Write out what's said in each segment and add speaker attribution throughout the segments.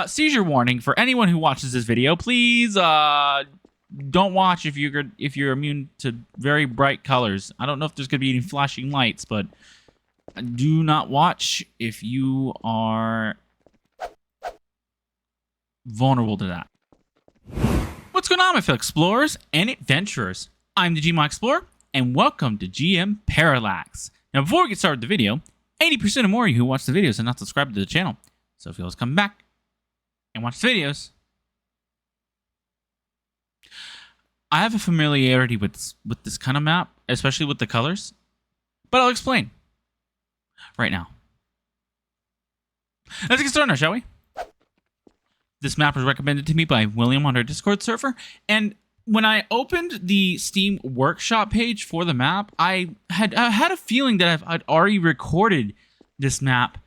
Speaker 1: Seizure warning for anyone who watches this video. Please don't watch if you're immune to very bright colors. I don't know if there's gonna be any flashing lights, but do not watch if you are vulnerable to that. What's going on, my fellow explorers and adventurers? I'm the Gmod Explorer, and welcome to GM Parallax. Now, before we get started with the video, 80% or more of you who watch the videos are not subscribed to the channel. So if you always come back and watch the videos, I have a familiarity with this kind of map, especially with the colors, but I'll explain right now. Let's get started now, shall we? This map was recommended to me by William on our Discord server, and when I opened the Steam Workshop page for the map, I had a feeling that I'd already recorded this map,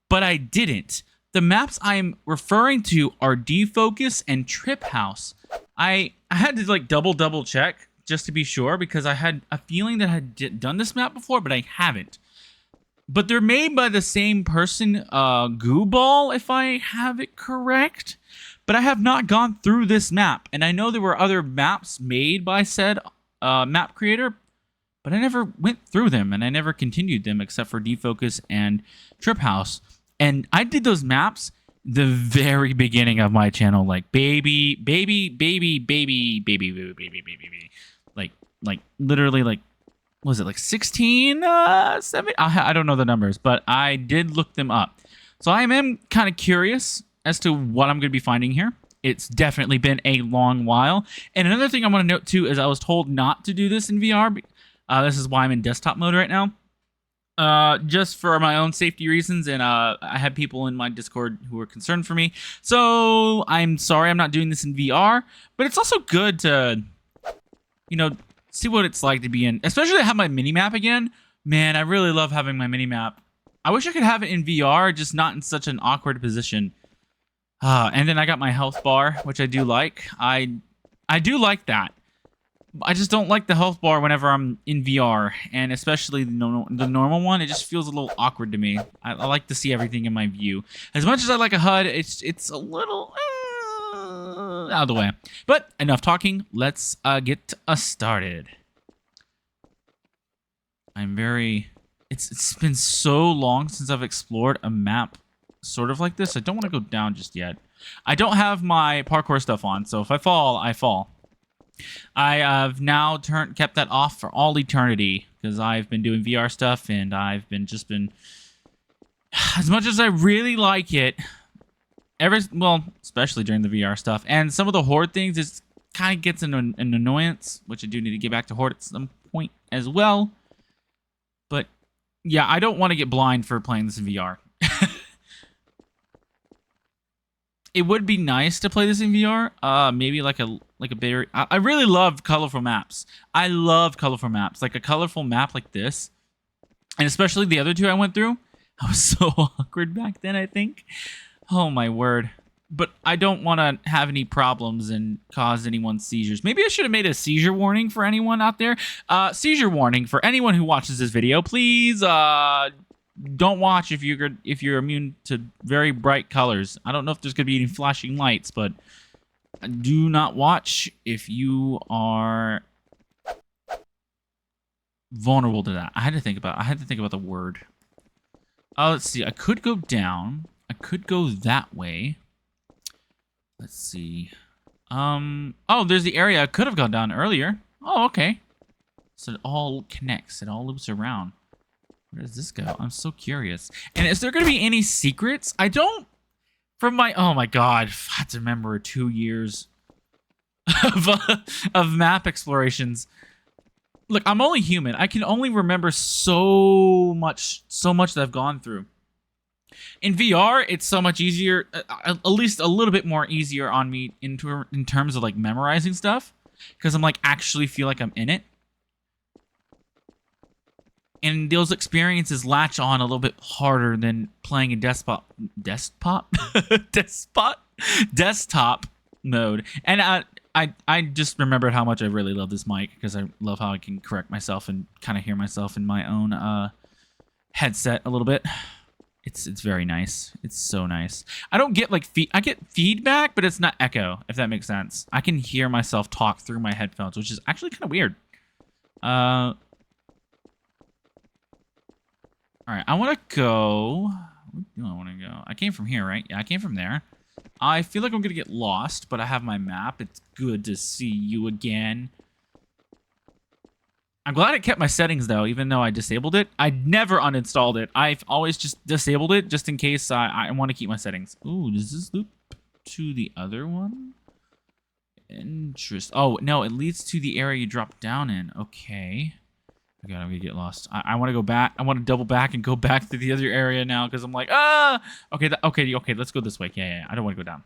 Speaker 1: but I didn't. The maps I'm referring to are Defocus and Trip House. I had to like double check just to be sure, because I had a feeling that I had done this map before, but I haven't. But they're made by the same person, Gooball, if I have it correct. But I have not gone through this map, and I know there were other maps made by said map creator, but I never went through them, and I never continued them except for Defocus and Trip House. And I did those maps the very beginning of my channel, like baby, like literally, like, was it like 16, 7? I don't know the numbers, but I did look them up. So I am kind of curious as to what I'm going to be finding here. It's definitely been a long while. And another thing I want to note too is I was told not to do this in VR. This is why I'm in desktop mode right now. Just for my own safety reasons, and I had people in my Discord who were concerned for me. So I'm sorry I'm not doing this in VR, but it's also good to, you know, see what it's like to be in, especially to have my mini-map again. Man, I really love having my mini-map. I wish I could have it in VR, just not in such an awkward position. And then I got my health bar, which I do like. I do like that. I just don't like the health bar whenever I'm in VR, and especially the normal one. It just feels a little awkward to me. I like to see everything in my view. As much as I like a HUD, it's a little out of the way. But enough talking. Let's get us started. It's been so long since I've explored a map sort of like this. I don't want to go down just yet. I don't have my parkour stuff on, so if I fall, I fall. I have now kept that off for all eternity, because I've been doing VR stuff, and I've been as much as I really like it, especially during the VR stuff, and some of the Horde things, it kind of gets an annoyance, which I do need to get back to Horde at some point as well. But yeah, I don't want to get blind for playing this in VR. It would be nice to play this in VR. Maybe like a very. I really love colorful maps. I love colorful maps, like a colorful map like this, and especially the other two I went through. I was so awkward back then, I think. Oh my word! But I don't want to have any problems and cause anyone seizures. Maybe I should have made a seizure warning for anyone out there. Seizure warning for anyone who watches this video. Please, don't watch if you're immune to very bright colors. I don't know if there's gonna be any flashing lights, but do not watch if you are vulnerable to that. I had to think about the word. Let's see. I could go down. I could go that way. Let's see. Oh, there's the area I could have gone down earlier. Oh, okay. So it all connects. It all loops around. Where does this go? I'm so curious. And is there going to be any secrets? I don't... From my... Oh my god. I have to remember 2 years of map explorations. Look, I'm only human. I can only remember so much that I've gone through. In VR, it's so much easier, at least a little bit more easier on me in terms of like memorizing stuff, because I'm like actually feel like I'm in it. And those experiences latch on a little bit harder than playing in desktop mode. And I just remembered how much I really love this mic, because I love how I can correct myself and kind of hear myself in my own headset a little bit. It's very nice. It's so nice. I don't get like I get feedback, but it's not echo, if that makes sense. I can hear myself talk through my headphones, which is actually kind of weird. All right, I want to go. Where do I want to go? I came from here, right? Yeah, I came from there. I feel like I'm gonna get lost, but I have my map. It's good to see you again. I'm glad it kept my settings, though, even though I disabled it. I never uninstalled it. I've always just disabled it just in case I want to keep my settings. Ooh, does this loop to the other one? Oh, no, it leads to the area you dropped down in. Okay. Oh, God, I'm going to get lost. I want to go back. I want to double back and go back to the other area now because I'm like, ah! Okay, okay, let's go this way. Yeah. I don't want to go down.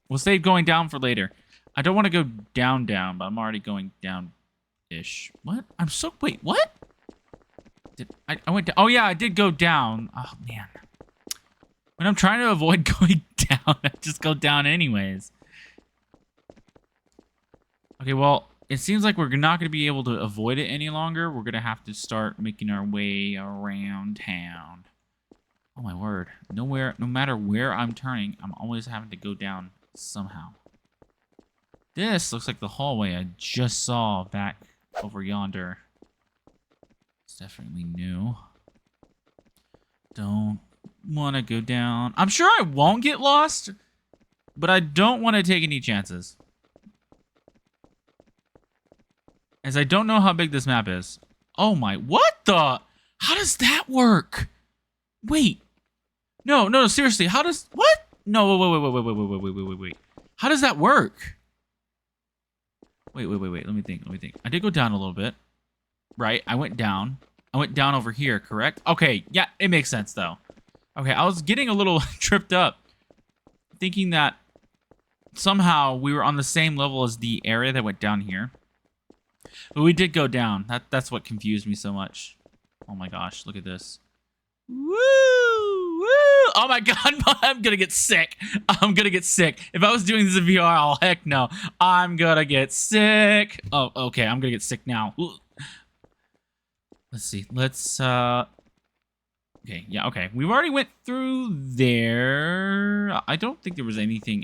Speaker 1: We'll save going down for later. I don't want to go down, but I'm already going down. Ish. What? Wait, what? I went down. Oh, yeah, I did go down. Oh, man. When I'm trying to avoid going down, I just go down anyways. Okay, well, it seems like we're not going to be able to avoid it any longer. We're going to have to start making our way around town. Oh, my word. No matter where I'm turning, I'm always having to go down somehow. This looks like the hallway I just saw back over yonder. It's definitely new. Don't want to go down. I'm sure I won't get lost, but I don't want to take any chances. As I don't know how big this map is. Oh my, what the? How does that work? Wait. No, seriously, how does, what? No, wait. How does that work? Wait. Let me think. I did go down a little bit. Right? I went down over here, correct? Okay, yeah, it makes sense, though. Okay, I was getting a little tripped up. Thinking that somehow we were on the same level as the area that went down here. But we did go down. That's what confused me so much. Oh my gosh, look at this. Woo! Oh my god, I'm gonna get sick. If I was doing this in VR, oh heck no. I'm gonna get sick. Oh, okay, I'm gonna get sick now. Let's see. Okay, yeah, okay. We've already went through there. I don't think there was anything.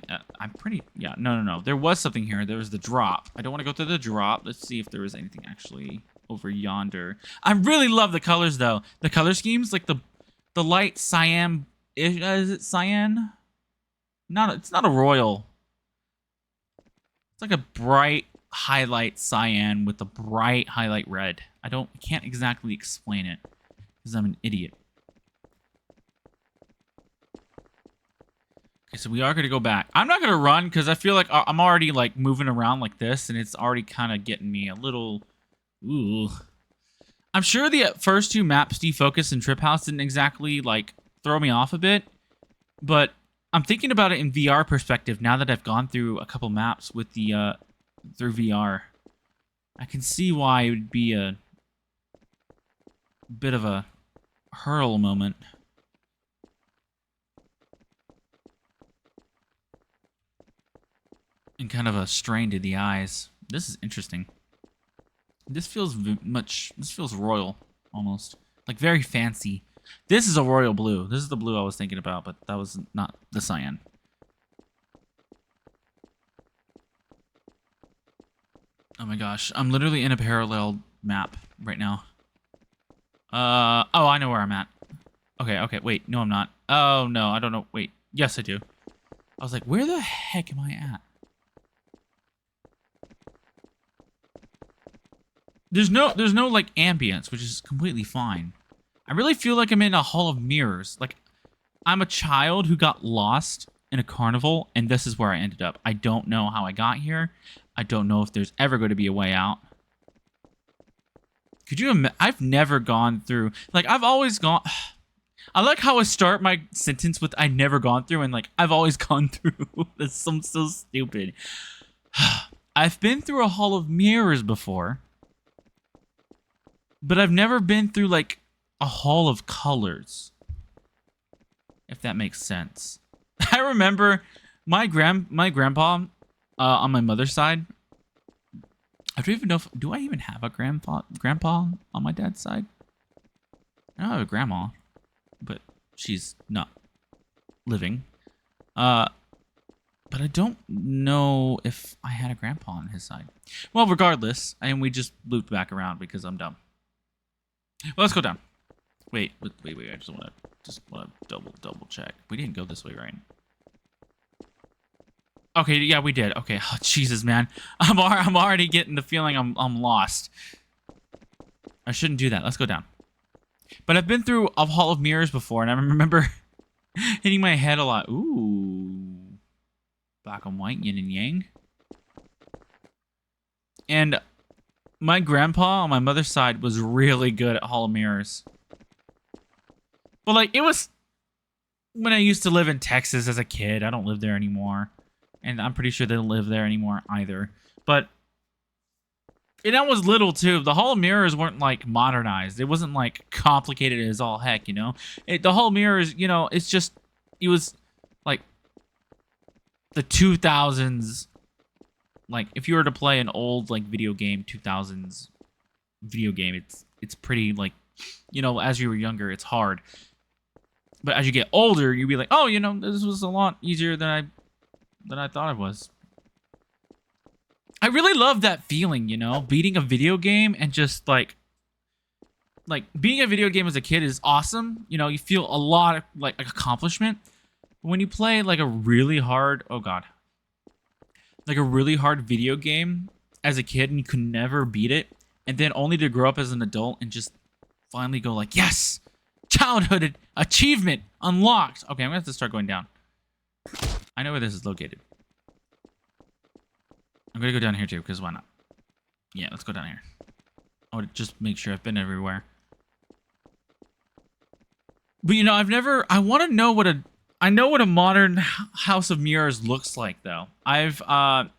Speaker 1: Yeah, no. There was something here. There was the drop. I don't want to go through the drop. Let's see if there was anything actually over yonder. I really love the colors, though. The color schemes, like the light cyan. Is it cyan? It's not a royal. It's like a bright highlight cyan with a bright highlight red. I can't exactly explain it because I'm an idiot. Okay, so we are going to go back. I'm not going to run because I feel like I'm already like moving around like this and it's already kind of getting me a little... Ooh. I'm sure the first two maps, Defocus and Trip House, didn't exactly like throw me off a bit, but I'm thinking about it in VR perspective now that I've gone through a couple maps with the through VR. I can see why it would be a bit of a hurl moment. And kind of a strain to the eyes. This is interesting. This feels royal, almost. Like, very fancy. This is a royal blue. This is the blue I was thinking about, but that was not the cyan. Oh my gosh. I'm literally in a parallel map right now. Oh, I know where I'm at. Okay, wait. No, I'm not. Oh, no, I don't know. Wait. Yes, I do. I was like, where the heck am I at? There's no like ambience, which is completely fine. I really feel like I'm in a hall of mirrors. Like I'm a child who got lost in a carnival and this is where I ended up. I don't know how I got here. I don't know if there's ever going to be a way out. Could you I've never gone through, like I've always gone I like how I start my sentence with I never gone through and like I've always gone through. That's so stupid. I've been through a hall of mirrors before. But I've never been through, like, a hall of colors. If that makes sense. I remember my grandpa on my mother's side. I don't even know if... Do I even have a grandpa on my dad's side? I don't have a grandma. But she's not living. But I don't know if I had a grandpa on his side. Well, regardless, and we just looped back around because I'm dumb. Well, let's go down. Wait. I just want to double check. We didn't go this way, right? Okay, yeah, we did. Okay, oh, Jesus, man, I'm already getting the feeling I'm lost. I shouldn't do that. Let's go down. But I've been through a Hall of Mirrors before, and I remember hitting my head a lot. Ooh. Black and white, yin and yang. And my grandpa on my mother's side was really good at Hall of Mirrors. But, like, it was when I used to live in Texas as a kid. I don't live there anymore. And I'm pretty sure they don't live there anymore either. But, and I was little, too. The Hall of Mirrors weren't, like, modernized. It wasn't, like, complicated as all heck, you know? The Hall of Mirrors, you know, it's just, it was, like, the 2000s, like, if you were to play an old, like, video game, 2000s video game, it's pretty, like, you know, as you were younger, it's hard. But as you get older, you'd be like, oh, you know, this was a lot easier than I thought it was. I really love that feeling, you know, beating a video game and just, like, beating a video game as a kid is awesome. You know, you feel a lot of, like, accomplishment. When you play, like, a really hard... Oh, God. Like, a really hard video game as a kid and you could never beat it. And then only to grow up as an adult and just finally go like, yes! Childhood achievement unlocked! Okay, I'm going to have to start going down. I know where this is located. I'm going to go down here, too, because why not? Yeah, let's go down here. I would just make sure I've been everywhere. But, you know, I want to know what I know what a modern House of Mirrors looks like, though. I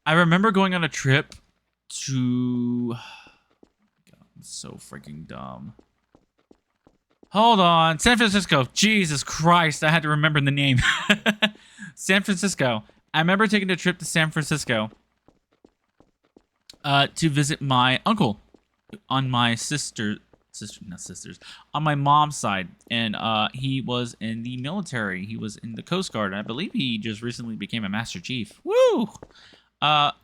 Speaker 1: remember going on a trip to... God, I'm so freaking dumb. Hold on. San Francisco. Jesus Christ, I had to remember the name. San Francisco. I remember taking a trip to San Francisco to visit my uncle on my on my mom's side, and he was in the military. He was in the Coast Guard, and I believe he just recently became a Master Chief. Woo! Not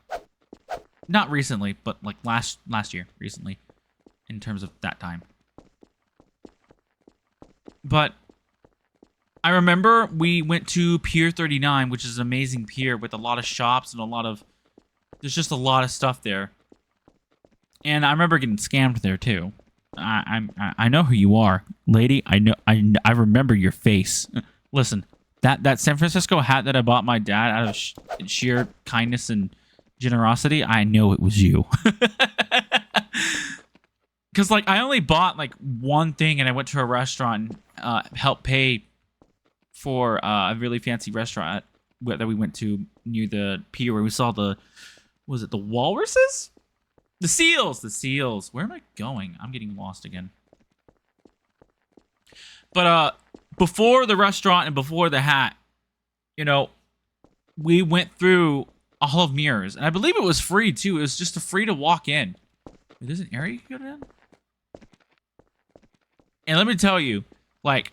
Speaker 1: recently, but like last year, recently, in terms of that time. But I remember we went to Pier 39, which is an amazing pier with a lot of shops and there's just a lot of stuff there. And I remember getting scammed there too. I know who you are, lady. I remember your face. Listen, that San Francisco hat that I bought my dad out of sheer kindness and generosity, I know it was you. Because, like, I only bought, like, one thing, and I went to a restaurant and helped pay for a really fancy restaurant that we went to near the pier where we saw was it the walruses? The seals. Where am I going? I'm getting lost again. But before the restaurant and before the hat, you know, we went through a Hall of Mirrors, and I believe it was free too. It was just free to walk in. There's an area you can go down. And let me tell you, like,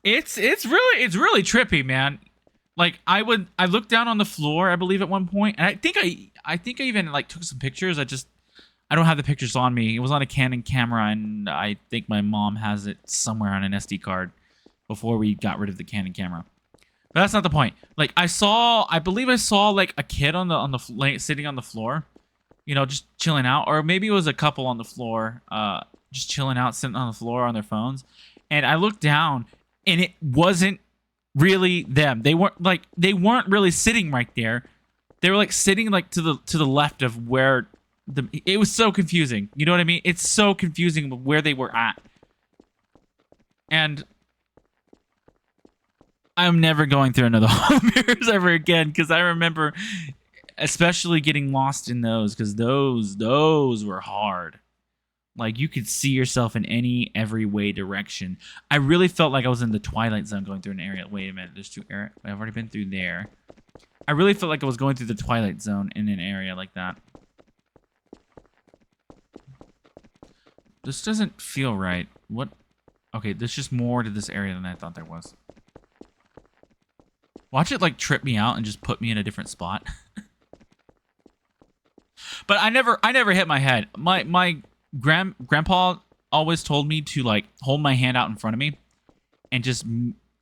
Speaker 1: it's really trippy, man. Like, I looked down on the floor, I believe, at one point, and I think I even, like, took some pictures. I don't have the pictures on me. It was on a Canon camera, and I think my mom has it somewhere on an SD card before we got rid of the Canon camera. But that's not the point. Like, I believe I saw, like, a kid sitting on the floor, you know, just chilling out, or maybe it was a couple on the floor, just chilling out, sitting on the floor on their phones. And I looked down, and it wasn't really them. They weren't really sitting right there. They were like sitting like to the left of where it was so confusing. You know what I mean? It's so confusing where they were at. And I'm never going through another Hall of Mirrors ever again, because I remember especially getting lost in those, because those were hard. Like, you could see yourself in every way direction. I really felt like I was in the Twilight Zone going through an area. Wait a minute, there's two areas. I've already been through there. I really felt like I was going through the Twilight Zone in an area like that. This doesn't feel right. What? Okay, there's just more to this area than I thought there was. Watch it like trip me out and just put me in a different spot. But I never hit my head. My grandpa always told me to like hold my hand out in front of me, and just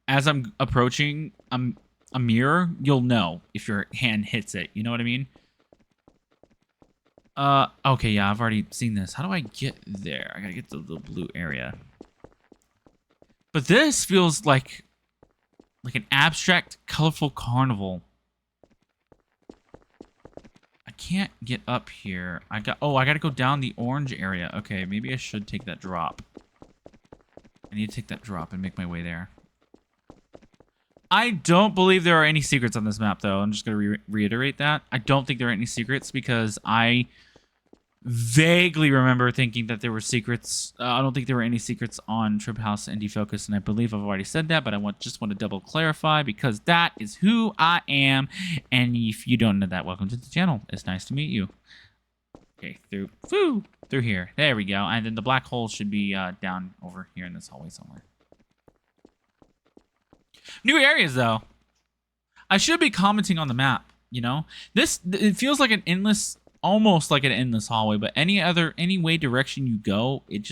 Speaker 1: as I'm approaching a mirror, you'll know if your hand hits it. You know what I mean? Okay, yeah, I've already seen this. How do I get there? I gotta get to the blue area. But this feels like an abstract, colorful carnival. I can't get up here. I gotta go down the orange area. Okay, maybe I should take that drop. I need to take that drop and make my way there. I don't believe there are any secrets on this map, though. I'm just gonna reiterate that. I don't think there are any secrets because I vaguely remember thinking that there were secrets. I don't think there were any secrets on Trip House and Defocus, and I believe I've already said that, but I just want to double clarify because that is who I am. And if you don't know that, welcome to the channel. It's nice to meet you. Okay, through here. There we go. And then the black hole should be down over here in this hallway somewhere. New areas, though. I should be commenting on the map, you know? It feels like an endless, almost like an endless hallway, but any way direction you go, you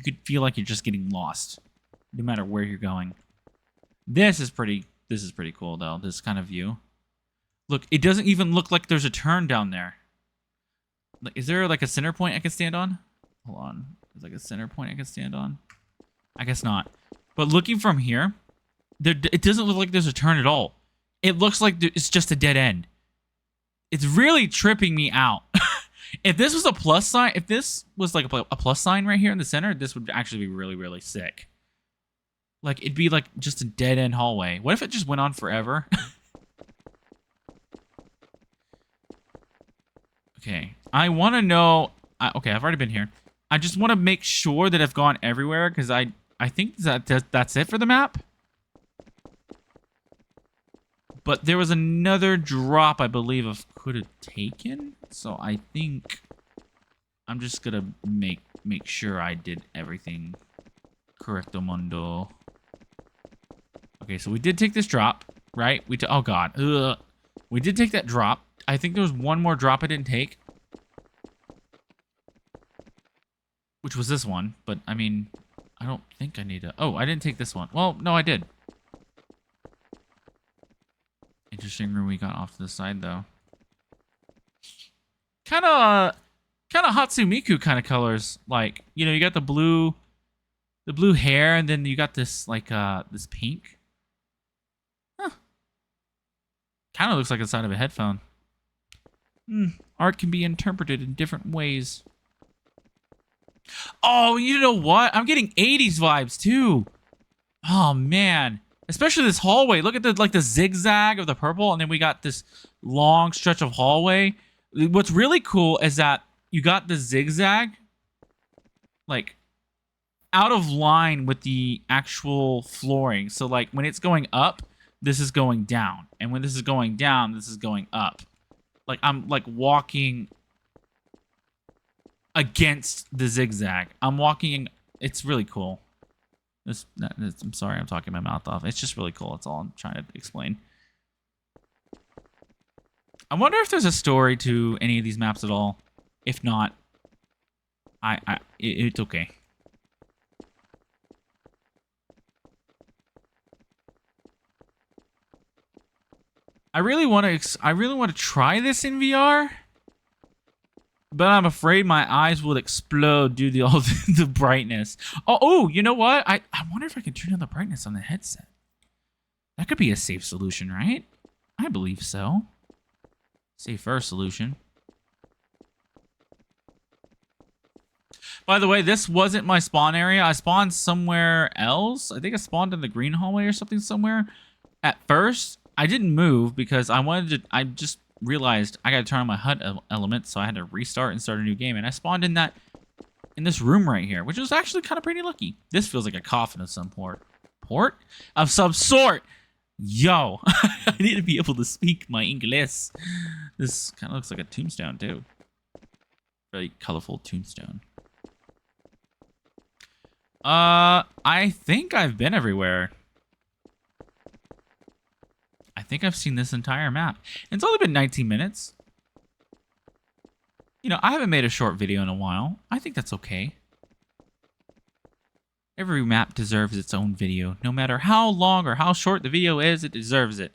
Speaker 1: could feel like you're just getting lost, no matter where you're going. This is pretty cool, though, this kind of view. Look, it doesn't even look like there's a turn down there. Like, is there like a center point I can stand on? Hold on. There's like a center point I can stand on? I guess not. But looking from here, it doesn't look like there's a turn at all. It looks like it's just a dead end. It's really tripping me out. If this was a plus sign, if this was like a plus sign right here in the center, this would actually be really, really sick. Like, it'd be like just a dead end hallway. What if it just went on forever? Okay, I want to know... okay, I've already been here. I just want to make sure that I've gone everywhere, because I think that's it for the map. But there was another drop, I believe, I could have taken. So I think I'm just going to make sure I did everything correcto mundo. Okay, so we did take this drop, right? Oh, God. Ugh. We did take that drop. I think there was one more drop I didn't take. Which was this one. But, I mean, I don't think I need to... Oh, I didn't take this one. Well, no, I did. Interesting room we got off to the side, though. Kind of Hatsumiku kind of colors. Like, you know, you got the blue hair, and then you got this, like, this pink. Huh. Kind of looks like the side of a headphone. Art can be interpreted in different ways. Oh, you know what? I'm getting 80s vibes, too. Oh, man. Especially this hallway. Look at the zigzag of the purple, and then we got this long stretch of hallway. What's really cool is that you got the zigzag, like, out of line with the actual flooring. So, like, when it's going up, this is going down. And when this is going down, this is going up. Like, I'm, like, walking against the zigzag. I'm walking... It's really cool. I'm sorry, I'm talking my mouth off. It's just really cool. That's all I'm trying to explain. I wonder if there's a story to any of these maps at all. If not, it's okay. I really want to try this in VR. But I'm afraid my eyes will explode due to all the brightness. Oh, you know what? I wonder if I can turn down the brightness on the headset. That could be a safe solution, right? I believe so. Safer solution. By the way, this wasn't my spawn area. I spawned somewhere else. I think I spawned in the green hallway or something somewhere. At first, I didn't move because I just realized I gotta turn on my HUD element, so I had to restart and start a new game, and I spawned in this room right here, which was actually kind of pretty lucky. This feels like a coffin of some of some sort. Yo, I need to be able to speak my English. This kind of looks like a tombstone too. Really colorful tombstone. I think I've been everywhere. I think I've seen this entire map. It's only been 19 minutes. You know, I haven't made a short video in a while. I think that's okay. Every map deserves its own video. No matter how long or how short the video is, it deserves it.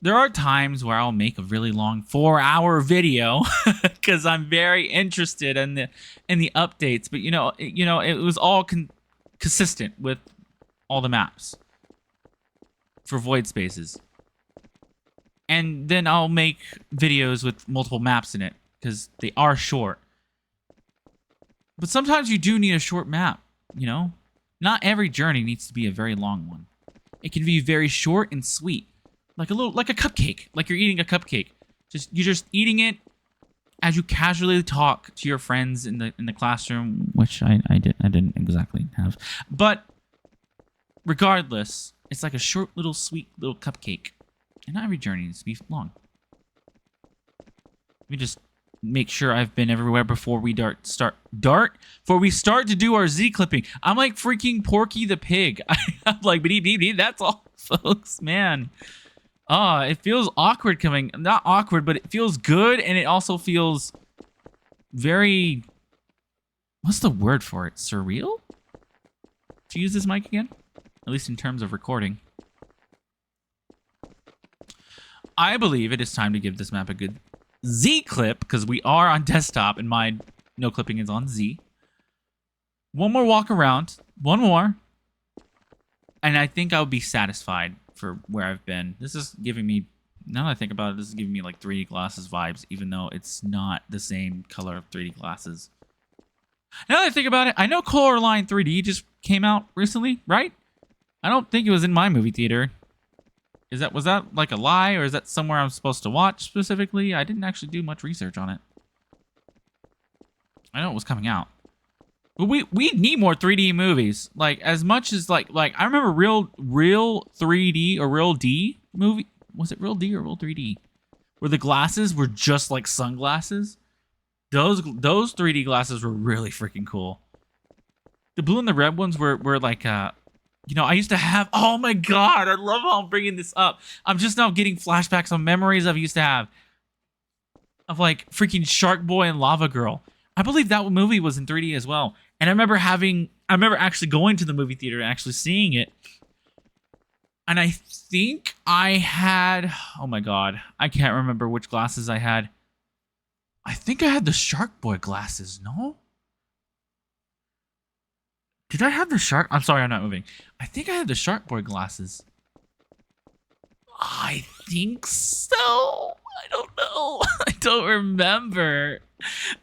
Speaker 1: There are times where I'll make a really long 4-hour video because I'm very interested in the updates. But you know, it was all consistent with all the maps for void spaces. And then I'll make videos with multiple maps in it because they are short. But sometimes you do need a short map, you know? Not every journey needs to be a very long one. It can be very short and sweet. Like a cupcake. Like you're eating a cupcake. You're just eating it as you casually talk to your friends in the classroom, which I didn't exactly have. But regardless, it's like a short little sweet little cupcake. And not every journey needs to be long. Let me just make sure I've been everywhere before we start to do our Z clipping. I'm like freaking Porky the Pig. I'm like beep beep beep. That's all, folks. Man, it feels awkward coming. Not awkward, but it feels good, and it also feels very. What's the word for it? Surreal. To use this mic again, at least in terms of recording. I believe it is time to give this map a good Z clip because we are on desktop and my no clipping is on Z. One more walk around, one more, and I think I'll be satisfied for where I've been. This is giving me, now that I think about it, this is giving me like 3D glasses vibes, even though it's not the same color of 3D glasses. Now that I think about it, I know Coraline 3D just came out recently, right? I don't think it was in my movie theater. Was that like a lie, or is that somewhere I'm supposed to watch specifically? I didn't actually do much research on it. I know it was coming out. But we need more 3D movies. Like, as much as like I remember real 3D or real D movie. Was it real D or real 3D? Where the glasses were just like sunglasses. Those 3D glasses were really freaking cool. The blue and the red ones were like you know, I used to have, oh my god, I love how I'm bringing this up. I'm just now getting flashbacks on memories I used to have. Of like freaking Shark Boy and Lava Girl. I believe that movie was in 3D as well. And I remember actually going to the movie theater and actually seeing it. And I think I had, oh my god, I can't remember which glasses I had. I think I had the Shark Boy glasses, no? Did I have the Shark? I'm sorry, I'm not moving. I think I had the Shark Boy glasses. I think so. I don't know. I don't remember.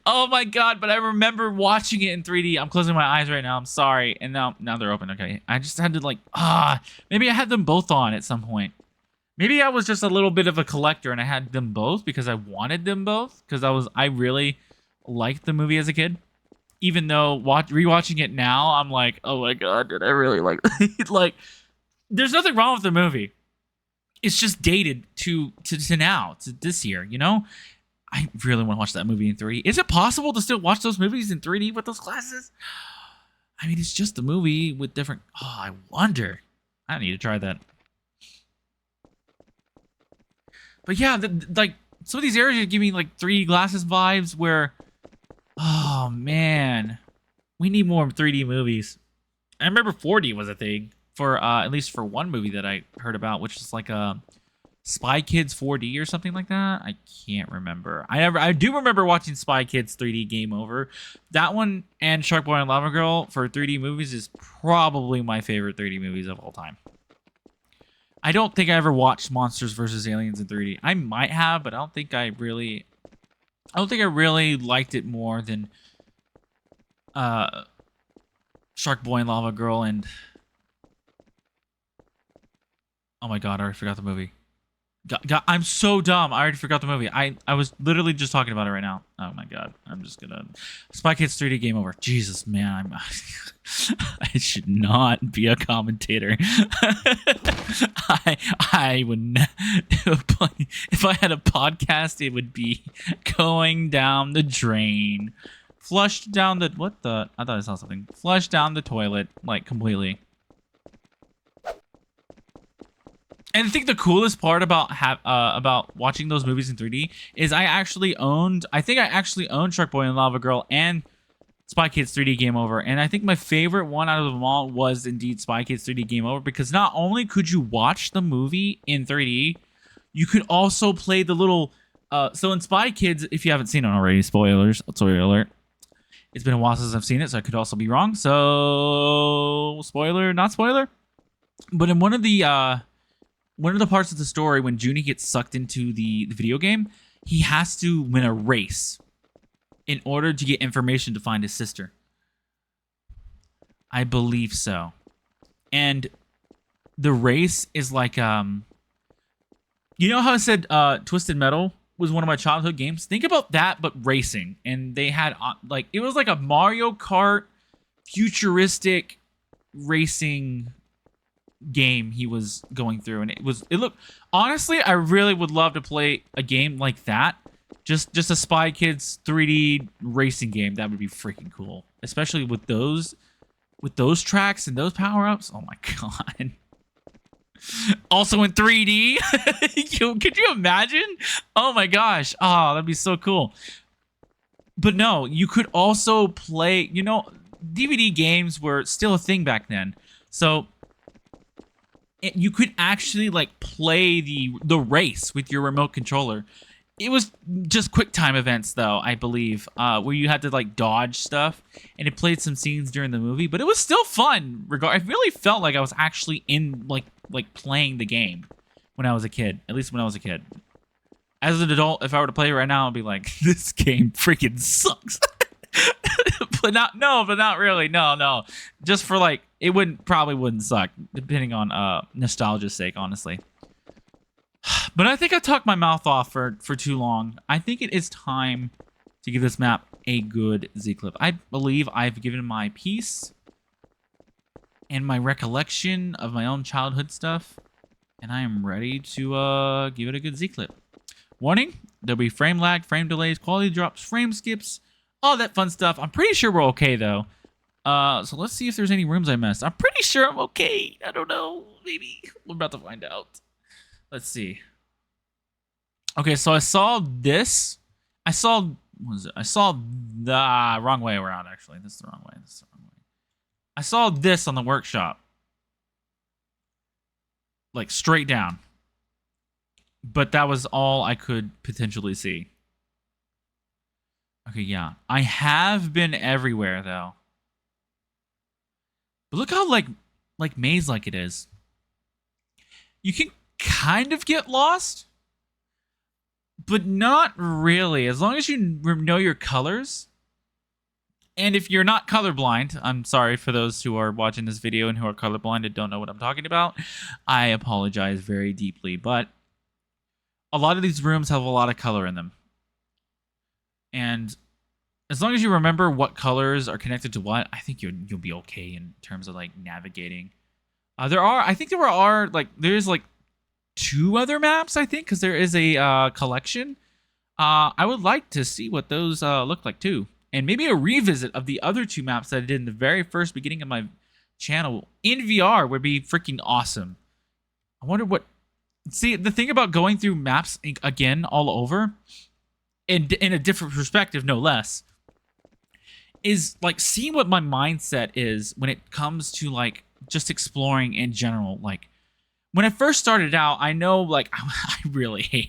Speaker 1: Oh my god, but I remember watching it in 3D. I'm closing my eyes right now. I'm sorry. And now they're open. Okay. I just had to like, maybe I had them both on at some point. Maybe I was just a little bit of a collector and I had them both because I wanted them both because I really liked the movie as a kid. Even though rewatching it now, I'm like, oh my god, did I really like it? Like, there's nothing wrong with the movie. It's just dated to now, to this year, you know? I really want to watch that movie in 3D. Is it possible to still watch those movies in 3D with those glasses? I mean, it's just a movie with different... Oh, I wonder. I need to try that. But yeah, like, some of these areas give me, like, 3D glasses vibes where... Oh, man. We need more 3D movies. I remember 4D was a thing. For, at least for one movie that I heard about, which is like a Spy Kids 4D or something like that. I can't remember. I do remember watching Spy Kids 3D Game Over. That one and Shark Boy and Lava Girl for 3D movies is probably my favorite 3D movies of all time. I don't think I ever watched Monsters vs. Aliens in 3D. I might have, but I don't think I really liked it more than Shark Boy and Lava Girl and... Oh my god, I already forgot the movie. God, I'm so dumb. I already forgot the movie. I was literally just talking about it right now. Oh my god. I'm just gonna... Spy Kids 3D Game Over. Jesus, man. I should not be a commentator. I would... If I had a podcast, it would be going down the drain flushed down the what the? I thought I saw something. Flushed down the toilet like completely. And I think the coolest part about watching those movies in 3D is I think I actually owned Shark Boy and Lava Girl and Spy Kids 3D Game Over. And I think my favorite one out of them all was indeed Spy Kids 3D Game Over, because not only could you watch the movie in 3D, you could also play the little so in Spy Kids, if you haven't seen it already, spoiler alert. It's been a while since I've seen it, so I could also be wrong. So spoiler, not spoiler. But in one of the parts of the story, when Junie gets sucked into the video game, he has to win a race in order to get information to find his sister. I believe so. And the race is like, you know how I said Twisted Metal was one of my childhood games? Think about that, but racing. And they had, like, it was like a Mario Kart futuristic racing game he was going through, and it looked, honestly, I really would love to play a game like that, just a Spy Kids 3D racing game. That would be freaking cool, especially with those tracks and those power-ups. Oh my god. Also in 3D. Could you imagine? Oh my gosh. Oh, that'd be so cool. But no, you could also play, you know, DVD games were still a thing back then, so you could actually like play the race with your remote controller. It was just quick time events though, I believe, where you had to like dodge stuff, and it played some scenes during the movie, but it was still fun. I really felt like I was actually in like playing the game when I was a kid. At least when I was a kid. As an adult, if I were to play it right now, I'd be like, this game freaking sucks. but not really. No. Just for like, it probably wouldn't suck, depending on nostalgia's sake, honestly. But I think I talked my mouth off for too long. I think it is time to give this map a good Z-clip. I believe I've given my piece and my recollection of my own childhood stuff, and I am ready to give it a good Z-clip. Warning, there'll be frame lag, frame delays, quality drops, frame skips, all that fun stuff. I'm pretty sure we're okay, though. So let's see if there's any rooms I missed. I'm pretty sure I'm okay. I don't know. Maybe. We're about to find out. Let's see. Okay, so I saw this. What was it? I saw the wrong way around, actually. This is the wrong way. I saw this on the workshop. Like, straight down. But that was all I could potentially see. Okay, yeah. I have been everywhere, though. But look how, like maze-like it is. You can kind of get lost, but not really. As long as you know your colors. And if you're not colorblind, I'm sorry for those who are watching this video and who are colorblind and don't know what I'm talking about. I apologize very deeply, but a lot of these rooms have a lot of color in them. And as long as you remember what colors are connected to what, I think you'll be okay in terms of like navigating. There's like 2 other maps, I think, because there is a collection. I would like to see what those look like too, and maybe a revisit of the other 2 maps that I did in the very first beginning of my channel in VR would be freaking awesome. I wonder what. See, the thing about going through maps again all over, in a different perspective, no less, is like seeing what my mindset is when it comes to like just exploring in general. Like when I first started out, I know like I really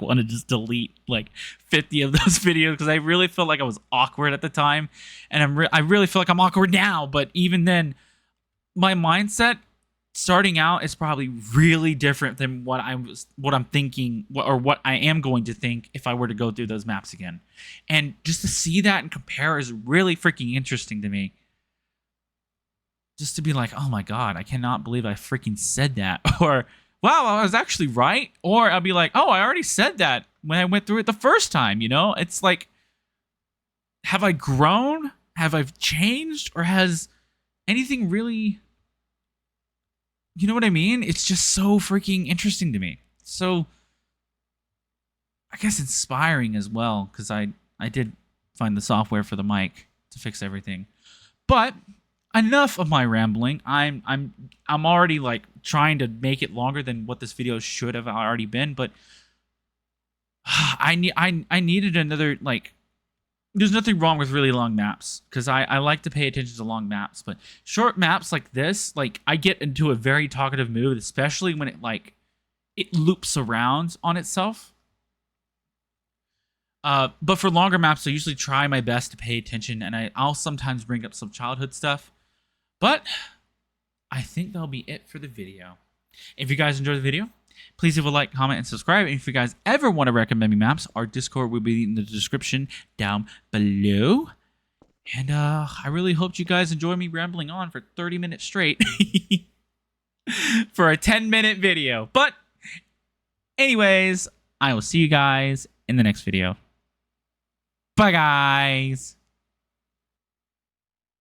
Speaker 1: want to just delete like 50 of those videos because I really felt like I was awkward at the time, and I really feel like I'm awkward now. But even then, my mindset starting out is probably really different than what I'm thinking, or what I am going to think if I were to go through those maps again. And just to see that and compare is really freaking interesting to me. Just to be like, oh my god, I cannot believe I freaking said that. Or, wow, I was actually right. Or I'll be like, oh, I already said that when I went through it the first time, you know? It's like, have I grown? Have I changed? Or has anything really... You know what I mean? It's just so freaking interesting to me. So, I guess inspiring as well, because I did find the software for the mic to fix everything. But enough of my rambling. I'm already like trying to make it longer than what this video should have already been, but I needed another, like, there's nothing wrong with really long maps, because I like to pay attention to long maps, but short maps like this, like, I get into a very talkative mood, especially when it loops around on itself. But for longer maps, I usually try my best to pay attention, and I'll sometimes bring up some childhood stuff. But I think that'll be it for the video. If you guys enjoyed the video, please leave a like, comment, and subscribe. And if you guys ever want to recommend me maps, our Discord will be in the description down below. And I really hope you guys enjoy me rambling on for 30 minutes straight for a 10-minute video. But anyways, I will see you guys in the next video. Bye, guys.